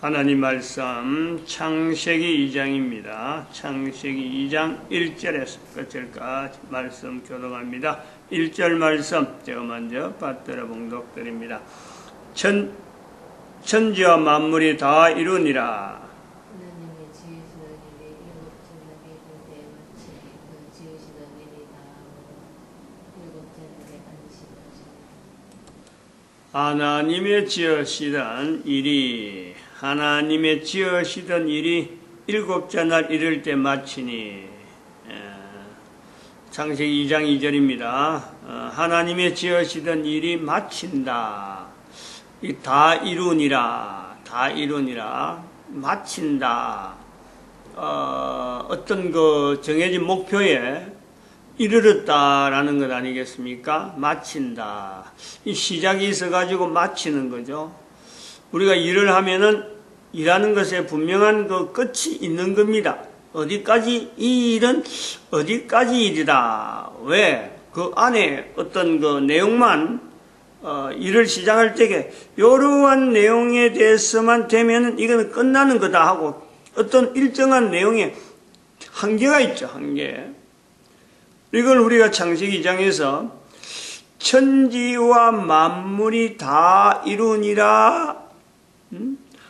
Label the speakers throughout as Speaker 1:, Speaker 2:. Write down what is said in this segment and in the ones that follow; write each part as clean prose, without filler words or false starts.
Speaker 1: 하나님 말씀 창세기 2장입니다. 창세기 2장 1절에서 끝절까지 말씀 교독합니다. 1절 말씀 제가 먼저 받들어 봉독드립니다. 천지와 만물이 다 이루니라.
Speaker 2: 하나님이 지으시던 일이 일곱째 날에 이르되 마치 그 지으시던 일이 다하고 일곱째 날에 안식하시고 하나님의 지으시던 일이 일곱째 날 이를 때 마치니. 창세기 2장 2절입니다. 하나님의 지으시던 일이 마친다. 다 이루니라. 다 이루니라. 마친다. 어떤 그 정해진 목표에 이르렀다라는 것 아니겠습니까? 마친다. 이 시작이 있어가지고 마치는 거죠. 우리가 일을 하면은 일하는 것에 분명한 그 끝이 있는 겁니다. 어디까지, 이 일은 어디까지 일이다. 왜? 그 안에 어떤 그 내용만, 일을 시작할 때에 이러한 내용에 대해서만 되면은 이거는 끝나는 거다 하고 어떤 일정한 내용에 한계가 있죠, 한계. 이걸 우리가 창세기 2장에서 천지와 만물이 다 이루니라.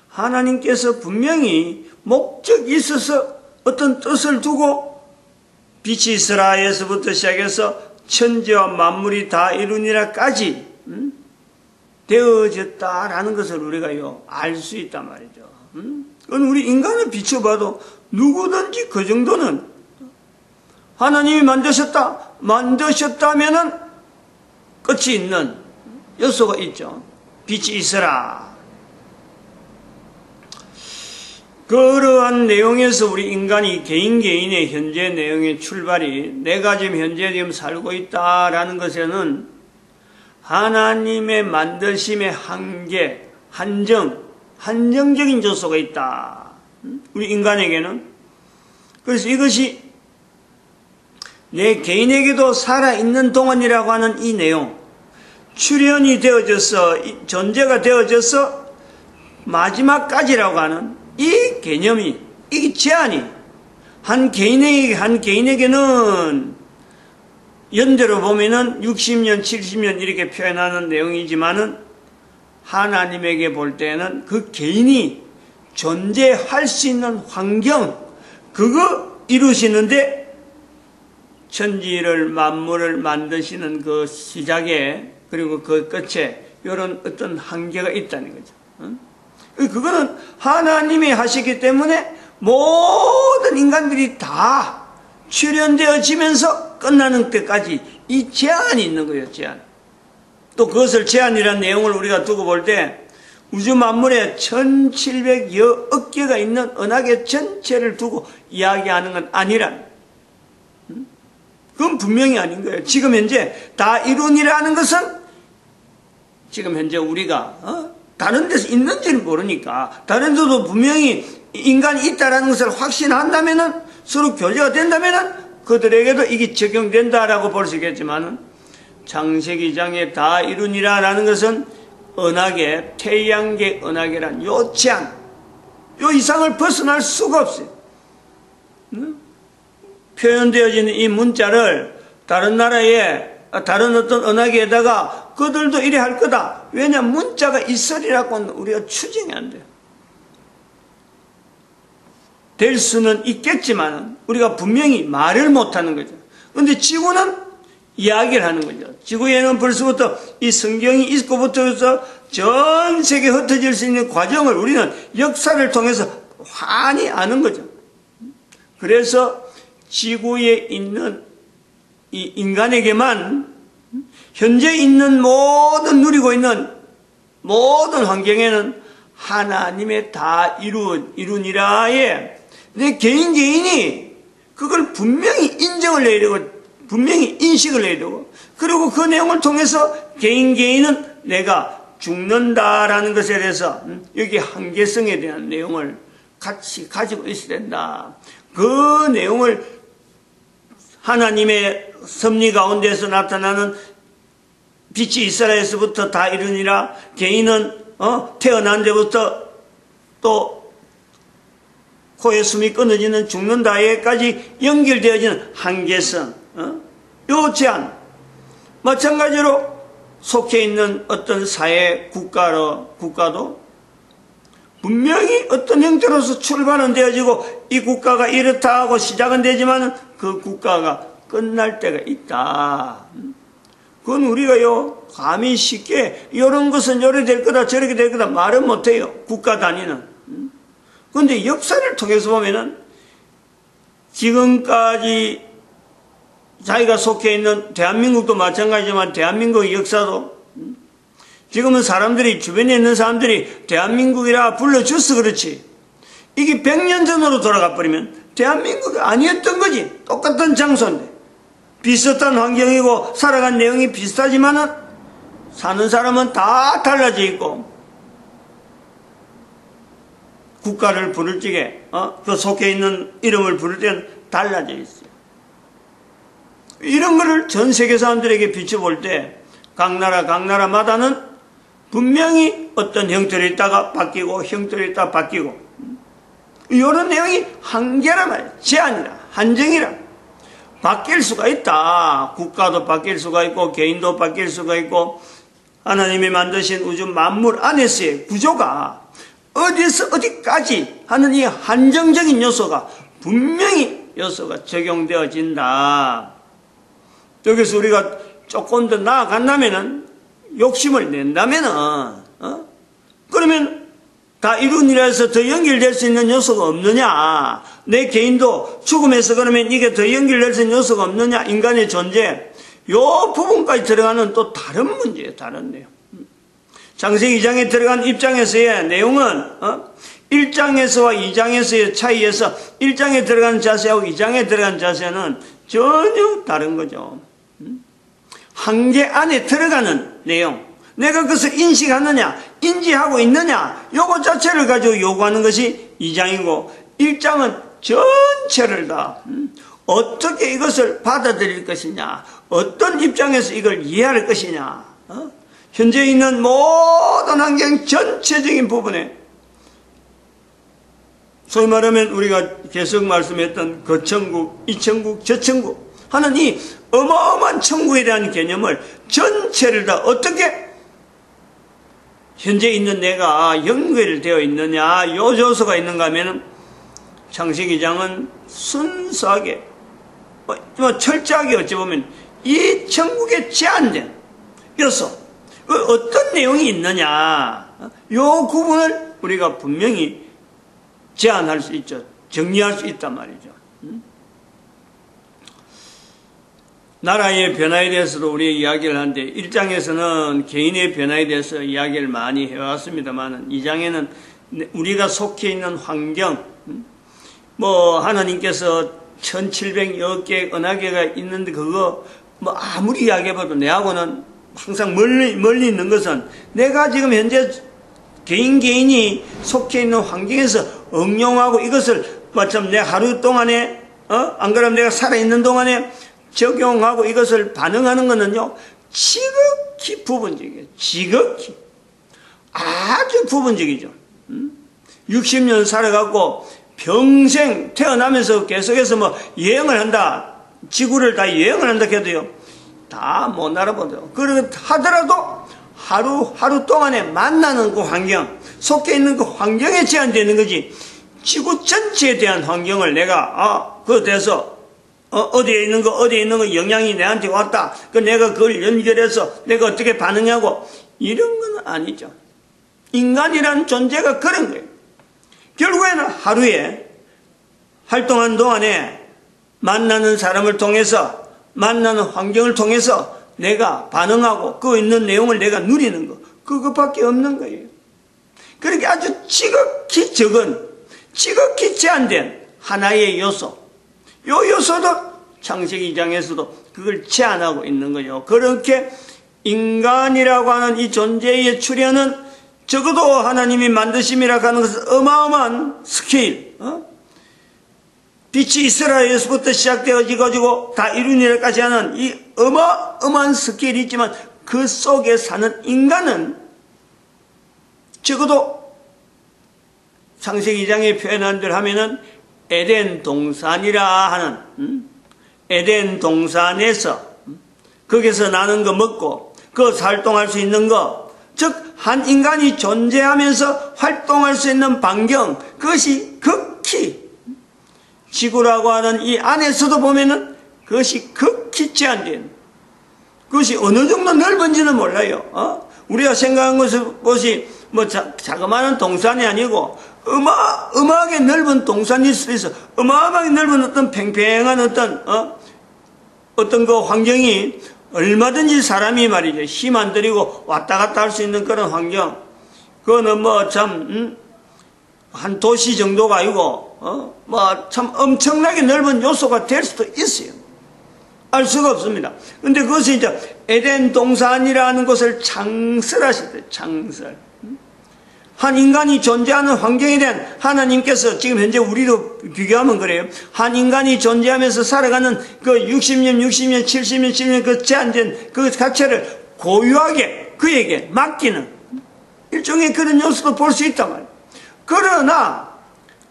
Speaker 2: 하나님께서 분명히 목적이 있어서 어떤 뜻을 두고 빛이 있으라에서부터 시작해서 천지와 만물이 다 이루니라까지 되어졌다라는 것을 우리가요 알 수 있단 말이죠. 그건 우리 인간을 비춰봐도 누구든지 그 정도는 하나님이 만드셨다면은 끝이 있는 요소가 있죠. 빛이 있으라. 그러한 내용에서 우리 인간이 개인의 현재 내용의 출발이 내가 지금 현재 살고 있다라는 것에는 하나님의 만드심의 한계, 한정적인 요소가 있다. 우리 인간에게는. 그래서 이것이 내 개인에게도 살아있는 동안이라고 하는 이 내용, 출현이 되어져서, 존재가 되어져서 마지막까지라고 하는 이 개념이, 이 제한이 한 개인에게는 연대로 보면은 60년, 70년 이렇게 표현하는 내용이지만은 하나님에게 볼 때는 그 개인이 존재할 수 있는 환경, 그거 이루시는데 천지를 만물을 만드시는 그 시작에 그리고 그 끝에 이런 어떤 한계가 있다는 거죠. 그거는 하나님이 하시기 때문에 모든 인간들이 다 출현되어지면서 끝나는 때까지 이 제한이 있는 거예요, 제한. 또 그것을 제한이라는 내용을 우리가 두고 볼 때 우주 만물에 1700여 개가 있는 은하계 전체를 두고 이야기하는 건 아니란. 그건 분명히 아닌 거예요. 지금 현재 다 이룬이라는 것은 지금 현재 우리가 다른 데서 있는지는 모르니까 다른 데도 분명히 인간이 있다는 것을 확신한다면은 서로 교제가 된다면은 그들에게도 이게 적용된다라고 볼 수 있겠지만은 창세기 2장에 다 이루니라라는 것은 은하계, 태양계 은하계란 요 제한, 요 이상을 벗어날 수가 없어요. 표현되어지는 이 문자를 다른 나라에 다른 어떤 은하계에다가 그들도 이래 할 거다. 왜냐 문자가 있으리라고는 우리가 추정이 안 돼요. 될 수는 있겠지만 우리가 분명히 말을 못하는 거죠. 그런데 지구는 이야기를 하는 거죠. 지구에는 벌써부터 이 성경이 있고부터 해서 전 세계에 흩어질 수 있는 과정을 우리는 역사를 통해서 환히 아는 거죠. 그래서 지구에 있는 이 인간에게만 현재 있는 모든 누리고 있는 모든 환경에는 하나님의 다 이루니라에 내 개인이 그걸 분명히 인정을 해야 되고 분명히 인식을 해야 되고 그리고 그 내용을 통해서 개인은 내가 죽는다라는 것에 대해서 여기 한계성에 대한 내용을 같이 가지고 있어야 된다. 그 내용을 하나님의 섭리 가운데서 나타나는 빛이 이스라엘에서부터 다 이루니라. 개인은 태어난 데부터 또 코에 숨이 끊어지는 죽는다에까지 연결되어지는 한계성, 요 제한, 마찬가지로 속해 있는 어떤 사회 국가도 분명히 어떤 형태로서 출발은 되어지고 이 국가가 이렇다 하고 시작은 되지만 그 국가가 끝날 때가 있다. 그건 우리가요 감히 쉽게 이런 것은 이렇게 될 거다 저렇게 될 거다 말은 못해요. 국가 단위는. 그런데 역사를 통해서 보면은 지금까지 자기가 속해 있는 대한민국도 마찬가지지만 대한민국의 역사도 지금은 사람들이 주변에 있는 사람들이 대한민국이라 불러줘서 그렇지 이게 100년 전으로 돌아가 버리면 대한민국이 아니었던 거지. 똑같은 장소인데 비슷한 환경이고 살아간 내용이 비슷하지만은 사는 사람은 다 달라져 있고 국가를 부를 적에 그 속해 있는 이름을 부를 때는 달라져 있어요. 이런 거를 전 세계 사람들에게 비춰볼 때 각 나라마다는 분명히 어떤 형태로 있다가 바뀌고 형태로 있다가 바뀌고 이런 내용이 한계란 말이야. 제한이라 한정이라 바뀔 수가 있다. 국가도 바뀔 수가 있고 개인도 바뀔 수가 있고 하나님이 만드신 우주 만물 안에서의 구조가 어디서 어디까지 하는 이 한정적인 요소가 분명히 요소가 적용되어진다. 여기서 우리가 조금 더 나아간다면은 욕심을 낸다면은 그러면 다 이룬이라 해서 더 연결될 수 있는 요소가 없느냐? 내 개인도 죽음에서 그러면 이게 더 연결될 수 있는 요소가 없느냐? 인간의 존재 요 부분까지 들어가는 또 다른 문제예요. 다른 내용. 창세기 2장에 들어간 입장에서의 내용은 1장에서와 2장에서의 차이에서 1장에 들어간 자세하고 2장에 들어간 자세는 전혀 다른 거죠. 한계 안에 들어가는 내용, 내가 그것을 인식하느냐 인지하고 있느냐 요거 자체를 가지고 요구하는 것이 2장이고 1장은 전체를 다 어떻게 이것을 받아들일 것이냐, 어떤 입장에서 이걸 이해할 것이냐, 현재 있는 모든 환경 전체적인 부분에 소위 말하면 우리가 계속 말씀했던 그 천국, 이 천국, 저 천국 하는 이 어마어마한 천국에 대한 개념을 전체를 다 어떻게 현재 있는 내가 연결되어 있느냐 요 요소가 있는가 하면은 창세기 2장은 순수하게 철저하게 어찌 보면 이 천국에 제한된 요소 어떤 내용이 있느냐 요 구분을 우리가 분명히 제한할 수 있죠. 정리할 수 있단 말이죠. 나라의 변화에 대해서도 우리 이야기를 하는데 1장에서는 개인의 변화에 대해서 이야기를 많이 해왔습니다만 2장에는 우리가 속해 있는 환경 하나님께서 1700여 개의 언약계가 있는데 그거 아무리 이야기해봐도 내하고는 항상 멀리 있는 것은 내가 지금 현재 개인이 속해 있는 환경에서 응용하고 이것을 마침 내 하루 동안에 안 그러면 내가 살아있는 동안에 적용하고 이것을 반응하는 것은요 지극히 부분적이에요. 지극히 아주 부분적이죠. 60년 살아갖고 평생 태어나면서 계속해서 여행을 한다, 지구를 다 여행을 한다 해도요 다 못 알아보죠. 그렇게 하더라도 하루 동안에 만나는 그 환경, 속해 있는 그 환경에 제한되는 거지 지구 전체에 대한 환경을 내가 그거 돼서 어디에 있는 거 영향이 내한테 왔다. 내가 그걸 연결해서 내가 어떻게 반응하고 이런 건 아니죠. 인간이란 존재가 그런 거예요. 결국에는 하루에 활동한 동안에 만나는 사람을 통해서 만나는 환경을 통해서 내가 반응하고 그 있는 내용을 내가 누리는 거 그것밖에 없는 거예요. 그렇게 아주 지극히 적은 지극히 제한된 하나의 요소 요 요소도 창세기 2장에서도 그걸 제한하고 있는 거죠. 그렇게 인간이라고 하는 이 존재의 출현은 적어도 하나님이 만드심이라고 하는 것은 어마어마한 스케일 빛이 이스라엘에서부터 시작되어지고 다 이루니라까지 하는 이 어마어마한 스케일이 있지만 그 속에 사는 인간은 적어도 창세기 2장에 표현한 대로 하면은 에덴 동산이라 하는 에덴 동산에서 거기서 나는 거 먹고 그 활동할 수 있는 거, 즉 한 인간이 존재하면서 활동할 수 있는 반경, 그것이 극히 지구라고 하는 이 안에서도 보면은 그것이 극히 제한된, 그것이 어느 정도 넓은지는 몰라요. 우리가 생각한 것이 뭐 자그마한 동산이 아니고 어마어마하게 넓은 동산일 수도 있어. 어마어마하게 넓은 어떤 팽팽한 어떤 그 환경이 얼마든지 사람이 말이죠, 힘 안 들이고 왔다 갔다 할 수 있는 그런 환경, 그거는 뭐 참 한 도시 정도가 아니고 뭐 참 엄청나게 넓은 요소가 될 수도 있어요. 알 수가 없습니다. 근데 그것이 이제 에덴 동산이라는 것을 창설하실 때, 창설. 한 인간이 존재하는 환경에 대한 하나님께서 지금 현재 우리도 비교하면 그래요. 한 인간이 존재하면서 살아가는 그 60년, 70년 그 제한된 그 자체를 고유하게 그에게 맡기는 일종의 그런 요소도 볼 수 있단 말이에요. 그러나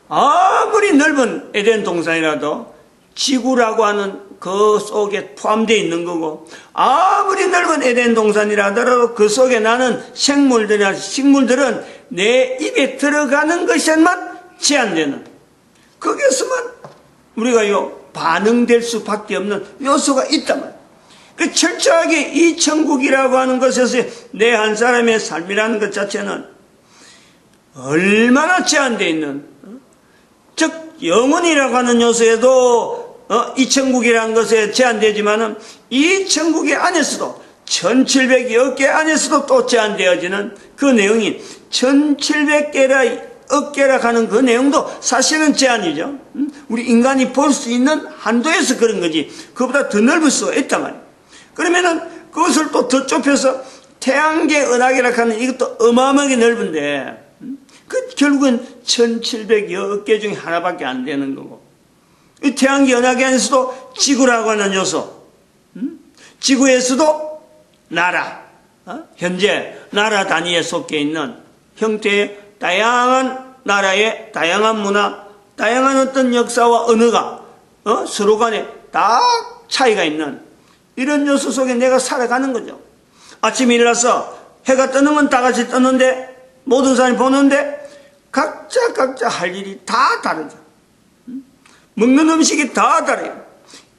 Speaker 2: 아무리 넓은 에덴 동산이라도 지구라고 하는 그 속에 포함되어 있는 거고, 아무리 넓은 에덴 동산이라도 그 속에 나는 생물들이나 식물들은 내 입에 들어가는 것에만 제한되는, 거기에서만 우리가 반응될 수밖에 없는 요소가 있단 말이에요. 그 철저하게 이 천국이라고 하는 것에서 내 한 사람의 삶이라는 것 자체는 얼마나 제한되어 있는, 즉 영혼이라고 하는 요소에도 이 천국이라는 것에 제한되지만은 이 천국의 안에서도 1700여 개 안에서도 또 제한되어지는 그 내용이 1700개라 억개라 하는 그 내용도 사실은 제한이죠. 우리 인간이 볼 수 있는 한도에서 그런 거지 그보다 더 넓을 수가 있단 말이에요. 그러면은 그것을 또 더 좁혀서 태양계 은하계라 하는 이것도 어마어마하게 넓은데 그 결국은 1700여 개 중에 하나밖에 안 되는 거고, 이 태양계 은하계 안에서도 지구라고 하는 요소, 지구에서도 나라, 현재 나라 단위에 속해 있는 형태의 다양한 나라의 다양한 문화, 다양한 어떤 역사와 언어가 서로 간에 다 차이가 있는 이런 요소 속에 내가 살아가는 거죠. 아침에 일어나서 해가 뜨는 건 다 같이 뜨는데 모든 사람이 보는데 각자 할 일이 다 다르죠. 먹는 음식이 다 달라요.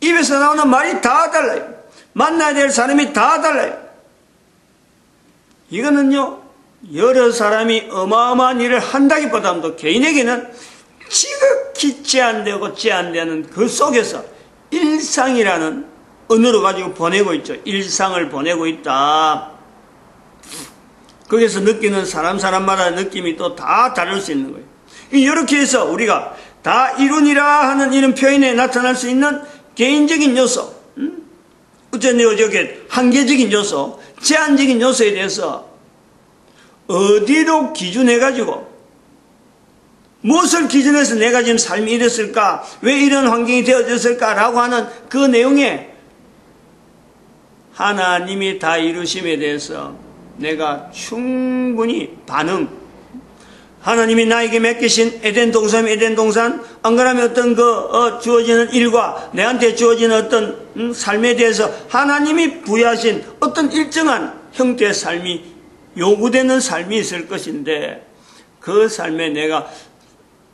Speaker 2: 입에서 나오는 말이 다 달라요. 만나야 될 사람이 다 달라요. 이거는요, 여러 사람이 어마어마한 일을 한다기보다도 개인에게는 지극히 제한되는 그 속에서 일상이라는 언어로 가지고 보내고 있죠. 일상을 보내고 있다. 거기서 느끼는 사람마다 느낌이 또 다 다를 수 있는 거예요. 이렇게 해서 우리가 다 이룬이라 하는 이런 표현에 나타날 수 있는 개인적인 요소, 어쨌든 저게 한계적인 요소, 제한적인 요소에 대해서 어디로 기준해가지고 무엇을 기준해서 내가 지금 삶이 이랬을까, 왜 이런 환경이 되어졌을까라고 하는 그 내용에 하나님이 다 이루심에 대해서 내가 충분히 하나님이 나에게 맡기신 에덴 동산, 안 그러면 어떤 주어지는 일과 내한테 주어지는 어떤 삶에 대해서 하나님이 부여하신 어떤 일정한 형태의 삶이 요구되는 삶이 있을 것인데, 그 삶에 내가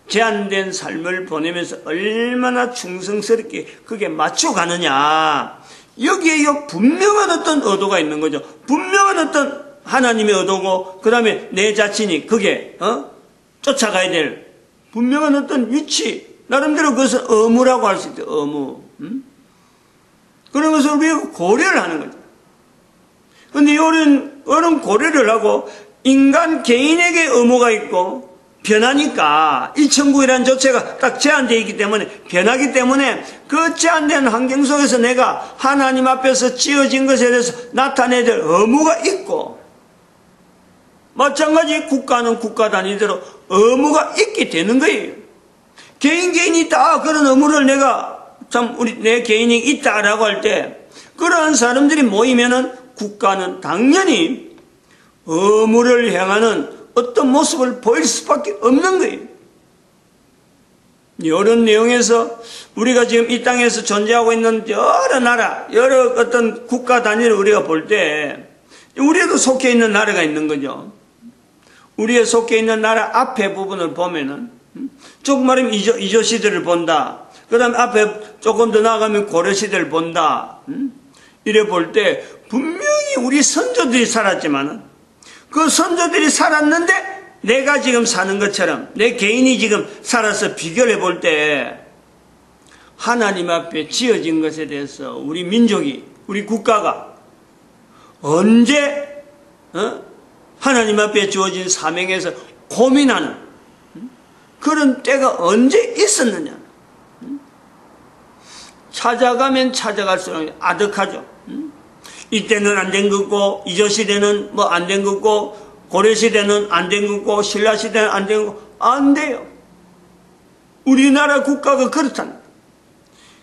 Speaker 2: 제한된 삶을 보내면서 얼마나 충성스럽게 그게 맞춰가느냐, 여기에 분명한 어떤 의도가 있는 거죠. 분명한 어떤 하나님의 의도고, 그 다음에 내 자신이 그게 쫓아가야 될 분명한 어떤 위치, 나름대로 그것을 의무라고 할 수 있죠. 의무. 그런 것을 우리가 고려를 하는 거죠. 그런데 이런 고려를 하고 인간 개인에게 의무가 있고 변하니까, 이 천국이라는 조체가 딱 제한되어 있기 때문에, 변하기 때문에 그 제한된 환경 속에서 내가 하나님 앞에서 지어진 것에 대해서 나타내야 될 의무가 있고, 마찬가지 국가는 국가 단위대로 의무가 있게 되는 거예요. 개인이 다 그런 의무를 내 개인이 있다라고 할 때, 그러한 사람들이 모이면은 국가는 당연히 의무를 행하는 어떤 모습을 보일 수밖에 없는 거예요. 이런 내용에서 우리가 지금 이 땅에서 존재하고 있는 여러 나라, 여러 어떤 국가 단위를 우리가 볼 때 우리도 속해 있는 나라가 있는 거죠. 우리의 속해 있는 나라 앞에 부분을 보면은 조금 말하면 이조 시대를 본다. 그 다음에 앞에 조금 더 나아가면 고려 시대를 본다. 이래 볼 때 분명히 우리 선조들이 살았지만은 그 선조들이 살았는데 내가 지금 사는 것처럼 내 개인이 지금 살아서 비교를 해볼 때 하나님 앞에 지어진 것에 대해서 우리 민족이, 우리 국가가 언제 하나님 앞에 주어진 사명에서 고민하는 그런 때가 언제 있었느냐. 찾아가면 찾아갈수록 아득하죠. 이때는 안 된 거고, 이조시대는 뭐 안 된 거고, 고려시대는 안 된 거고, 신라시대는 안 된 거고, 안 돼요. 우리나라 국가가 그렇다는 거예요.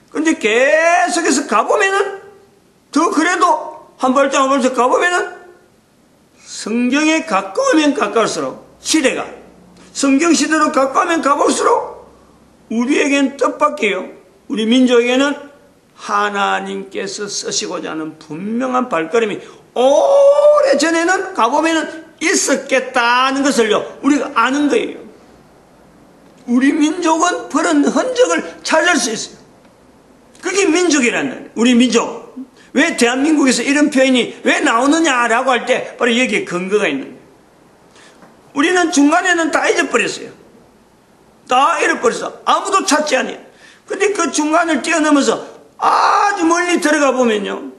Speaker 2: 근데 계속해서 가보면은, 더 그래도 한 발짝 한 발짝 가보면은, 성경에 가까우면 가까울수록, 시대가, 성경 시대로 가까우면 가볼수록, 우리에겐 뜻밖이에요. 우리 민족에게는 하나님께서 쓰시고자 하는 분명한 발걸음이 오래전에는 가보면은 있었겠다는 것을요, 우리가 아는 거예요. 우리 민족은 그런 흔적을 찾을 수 있어요. 그게 민족이라는 거예요. 우리 민족. 왜 대한민국에서 이런 표현이 왜 나오느냐라고 할 때 바로 여기에 근거가 있는 거예요. 우리는 중간에는 다 잊어버렸어요. 다 잃어버렸어. 아무도 찾지 않아요. 근데 그 중간을 뛰어넘어서 아주 멀리 들어가 보면요,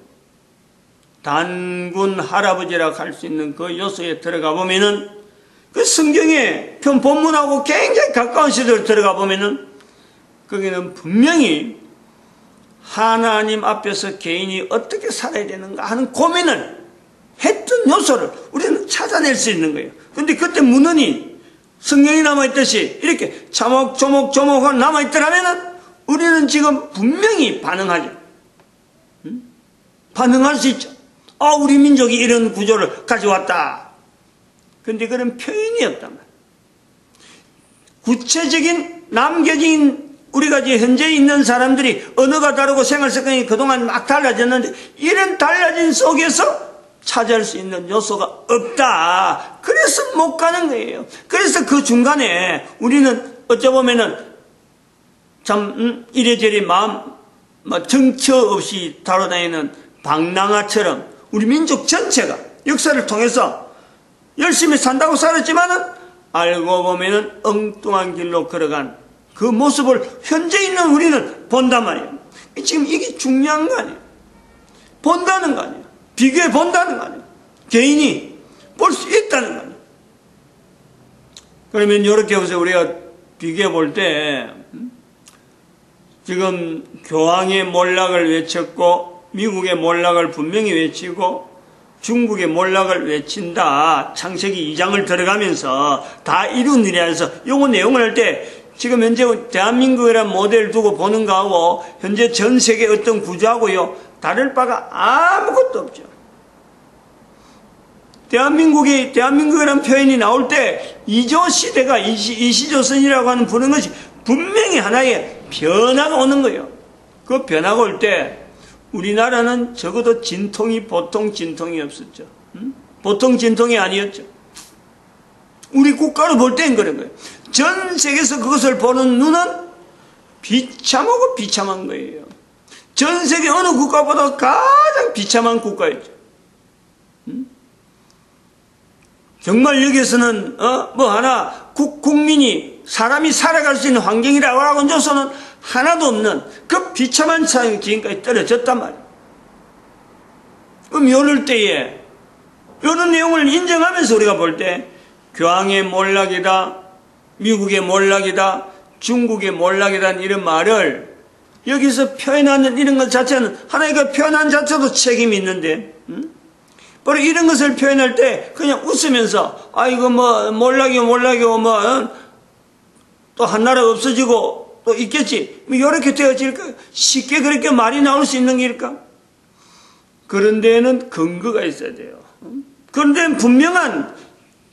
Speaker 2: 단군 할아버지라고 할 수 있는 그 요소에 들어가 보면은 그 성경의 본문하고 굉장히 가까운 시대로 들어가 보면은 거기는 분명히 하나님 앞에서 개인이 어떻게 살아야 되는가 하는 고민을 했던 요소를 우리는 찾아낼 수 있는 거예요. 근데 그때 문헌이 성경이 남아있듯이 이렇게 조목조목 남아있더라면은 우리는 지금 분명히 반응하죠. 반응할 수 있죠. 우리 민족이 이런 구조를 가져왔다. 근데 그런 표현이 없단 말이에요. 구체적인 남겨진 우리가 이제 현재 있는 사람들이 언어가 다르고 생활 습관이 그동안 막 달라졌는데 이런 달라진 속에서 찾을 수 있는 요소가 없다. 그래서 못 가는 거예요. 그래서 그 중간에 우리는 어쩌보면은 참 이래저래 마음 정처 없이 다뤄다니는 방랑아처럼 우리 민족 전체가 역사를 통해서 열심히 산다고 살았지만은 알고 보면은 엉뚱한 길로 걸어간 그 모습을 현재 있는 우리는 본단 말이에요. 지금 이게 중요한 거 아니에요. 본다는 거 아니에요. 비교해 본다는 거 아니에요. 개인이 볼 수 있다는 거 아니에요. 그러면 이렇게 해서 우리가 비교해 볼 때 지금 교황의 몰락을 외쳤고 미국의 몰락을 분명히 외치고 중국의 몰락을 외친다. 창세기 2장을 들어가면서 다 이룬 일이라 해서 요거 내용을 할 때 지금 현재 대한민국이라는 모델을 두고 보는 거하고 현재 전 세계 어떤 구조하고요 다를 바가 아무것도 없죠. 대한민국이라는 표현이 나올 때 이조 시대가 이시조선이라고 하는 부르는 것이 분명히 하나의 변화가 오는 거예요. 그 변화가 올 때 우리나라는 적어도 진통이 보통 진통이 없었죠. 보통 진통이 아니었죠. 우리 국가를 볼 때는 그런 거예요. 전 세계에서 그것을 보는 눈은 비참하고 비참한 거예요. 전 세계 어느 국가보다 가장 비참한 국가였죠. 정말 여기서는 국민이 사람이 살아갈 수 있는 환경이라고 하는 조서는 하나도 없는 그 비참한 상황이 지금까지 떨어졌단 말이에요. 그럼 이럴 때에 이런 내용을 인정하면서 우리가 볼 때 교황의 몰락이다, 미국의 몰락이다, 중국의 몰락이라는 이런 말을 여기서 표현하는 이런 것 자체는 하나님과 표현한 자체도 책임이 있는데 바로 이런 것을 표현할 때 그냥 웃으면서 이거 몰락이고 또 한 나라 없어지고 또 있겠지 이렇게 되어질까? 쉽게 그렇게 말이 나올 수 있는 길까? 그런 데에는 근거가 있어야 돼요. 그런 데는 분명한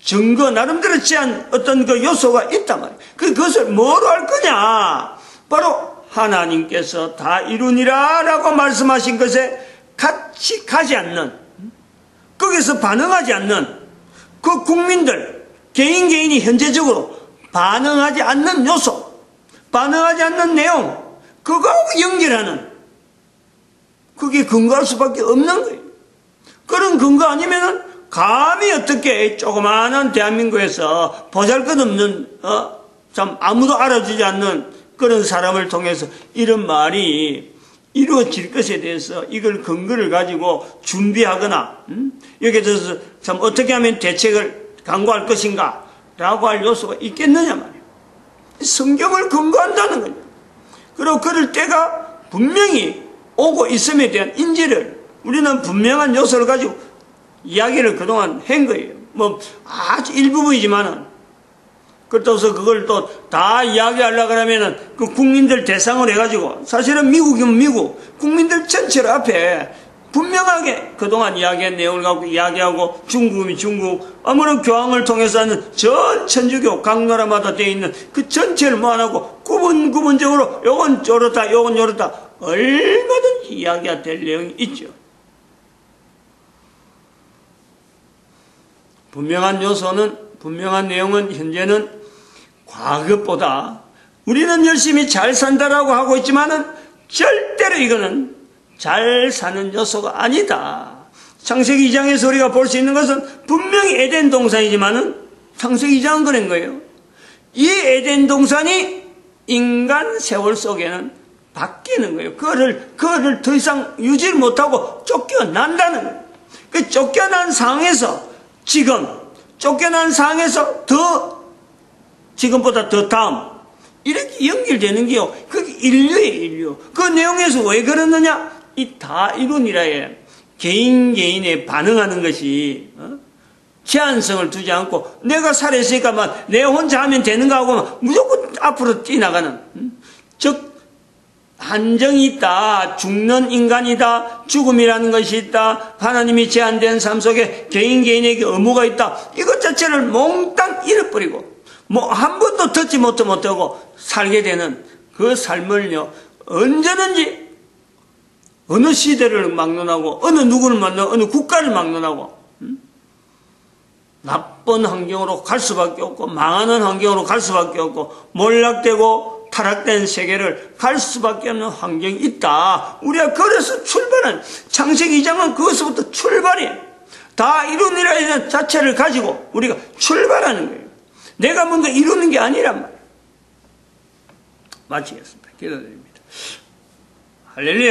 Speaker 2: 증거, 나름대로 취한 어떤 그 요소가 있단 말이에요. 그것을 뭐로 할 거냐? 바로 하나님께서 다 이루니라 라고 말씀하신 것에 같이 가지 않는, 거기서 반응하지 않는 그 국민들, 개인이 현재적으로 반응하지 않는 요소, 반응하지 않는 내용, 그거하고 연결하는, 그게 근거할 수밖에 없는 거예요. 그런 근거 아니면은 감히 어떻게 조그마한 대한민국에서 보잘것없는 참 아무도 알아주지 않는 그런 사람을 통해서 이런 말이 이루어질 것에 대해서 이걸 근거를 가지고 준비하거나 여기에 대해서 참 어떻게 하면 대책을 강구할 것인가 라고 할 요소가 있겠느냐 말이에요. 성경을 근거한다는 거죠. 그리고 그럴 때가 분명히 오고 있음에 대한 인지를 우리는 분명한 요소를 가지고 이야기를 그동안 한 거예요. 뭐 아주 일부분이지만은 그렇다고 해서 그걸 또 다 이야기하려고 하면은 그 국민들 대상으로 해가지고 사실은 미국이면 미국 국민들 전체를 앞에 분명하게 그동안 이야기한 내용을 갖고 이야기하고 중국이면 중국 아무런 교황을 통해서 하는 전 천주교 각 나라마다 되어 있는 그 전체를 모아놓고 구분적으로 요건 요렇다 요건 요렇다 얼마든지 이야기가 될 내용이 있죠. 분명한 요소는 분명한 내용은 현재는 과거보다 우리는 열심히 잘 산다라고 하고 있지만은 절대로 이거는 잘 사는 요소가 아니다. 창세기 2장에서 우리가 볼 수 있는 것은 분명히 에덴 동산이지만은 창세기 2장은 그런 거예요. 이 에덴 동산이 인간 세월 속에는 바뀌는 거예요. 그거를 더 이상 유지를 못하고 쫓겨난다는 거예요. 그 쫓겨난 상황에서 지금 쫓겨난 상황에서 더 지금보다 더 다음 이렇게 연결되는 게요. 그게 인류예요. 인류. 그 내용에서 왜 그러느냐? 이 다 이룬이라에 개인에 반응하는 것이 제한성을 두지 않고 내가 살아있으니까 내 혼자 하면 되는가 하고 무조건 앞으로 뛰어나가는 즉 한정이 있다. 죽는 인간이다. 죽음이라는 것이 있다. 하나님이 제한된 삶 속에 개인에게 의무가 있다. 이것 자체를 몽땅 잃어버리고 한 번도 듣지 못하고 살게 되는 그 삶을요. 언제든지 어느 시대를 막론하고 어느 누구를 만나고 어느 국가를 막론하고 나쁜 환경으로 갈 수밖에 없고 망하는 환경으로 갈 수밖에 없고 몰락되고 타락된 세계를 갈 수밖에 없는 환경이 있다. 우리가 그래서 출발은 창세기 2장은 그것부터 출발이에요. 다 이루니라는 자체를 가지고 우리가 출발하는 거예요. 내가 뭔가 이루는 게 아니란 말이에요. 마치겠습니다. 기도드립니다. 할렐루야.